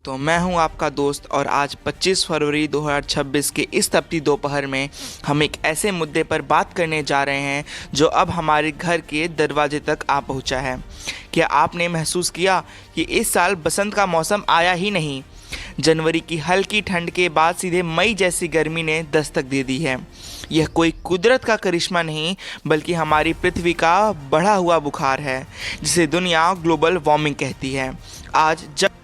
दोस्तों, मैं हूं आपका दोस्त और आज 25 फरवरी 2026 के इस तपती दोपहर में हम एक ऐसे मुद्दे पर बात करने जा रहे हैं जो अब हमारे घर के दरवाजे तक आ पहुंचा है। क्या आपने महसूस किया कि इस साल बसंत का मौसम आया ही नहीं? जनवरी की हल्की ठंड के बाद सीधे मई जैसी गर्मी ने दस्तक दे दी है। यह कोई कुदरत का करिश्मा नहीं बल्कि हमारी पृथ्वी का बढ़ा हुआ बुखार है, जिसे दुनिया ग्लोबल वार्मिंग कहती है। आज जब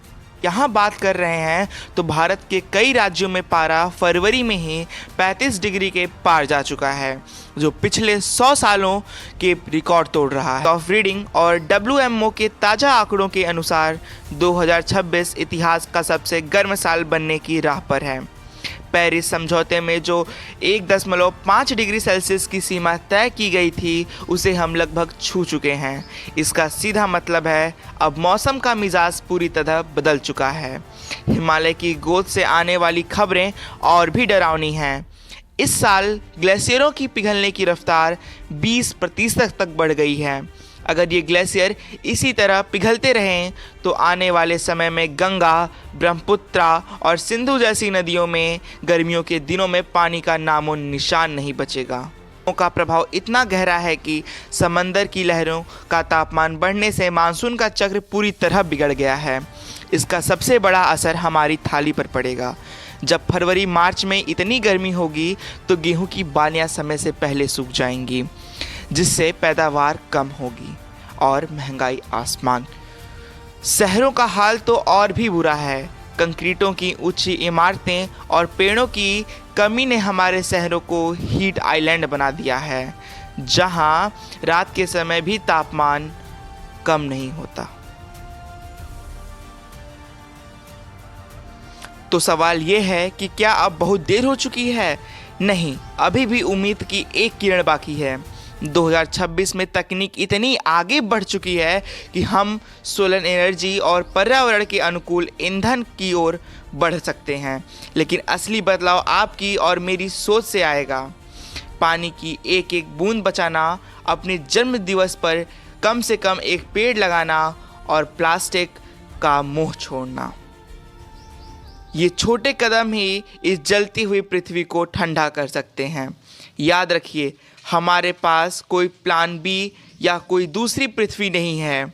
यहाँ बात कर रहे हैं तो भारत के कई राज्यों में पारा फरवरी में ही 35 डिग्री के पार जा चुका है, जो पिछले 100 सालों के रिकॉर्ड तोड़ रहा है। ऑफ रीडिंग और WMO के ताज़ा आंकड़ों के अनुसार 2026 इतिहास का सबसे गर्म साल बनने की राह पर है। पेरिस समझौते में जो 1.5 डिग्री सेल्सियस की सीमा तय की गई थी, उसे हम लगभग छू चुके हैं। इसका सीधा मतलब है अब मौसम का मिजाज पूरी तरह बदल चुका है। हिमालय की गोद से आने वाली खबरें और भी डरावनी हैं। इस साल ग्लेशियरों की पिघलने की रफ्तार 20% तक बढ़ गई है। अगर ये ग्लेशियर इसी तरह पिघलते रहें तो आने वाले समय में गंगा, ब्रह्मपुत्रा और सिंधु जैसी नदियों में गर्मियों के दिनों में पानी का नामो निशान नहीं बचेगा। का प्रभाव इतना गहरा है कि समंदर की लहरों का तापमान बढ़ने से मानसून का चक्र पूरी तरह बिगड़ गया है। इसका सबसे बड़ा असर हमारी थाली पर पड़ेगा। जब फरवरी मार्च में इतनी गर्मी होगी तो गेहूं की बालियां समय से पहले सूख जाएंगी, जिससे पैदावार कम होगी और महंगाई आसमान। शहरों का हाल तो और भी बुरा है। कंक्रीटों की ऊंची इमारतें और पेड़ों की कमी ने हमारे शहरों को हीट आइलैंड बना दिया है, जहां रात के समय भी तापमान कम नहीं होता। तो सवाल ये है कि क्या अब बहुत देर हो चुकी है? नहीं, अभी भी उम्मीद की एक किरण बाकी है। 2026 में तकनीक इतनी आगे बढ़ चुकी है कि हम सोलर एनर्जी और पर्यावरण के अनुकूल ईंधन की ओर बढ़ सकते हैं, लेकिन असली बदलाव आपकी और मेरी सोच से आएगा। पानी की एक एक बूंद बचाना, अपने जन्म दिवस पर कम से कम एक पेड़ लगाना और प्लास्टिक का मुंह छोड़ना। ये छोटे कदम ही इस जलती हुई पृथ्वी को ठंडा कर सकते हैं। याद रखिए, हमारे पास कोई प्लान बी या कोई दूसरी पृथ्वी नहीं है।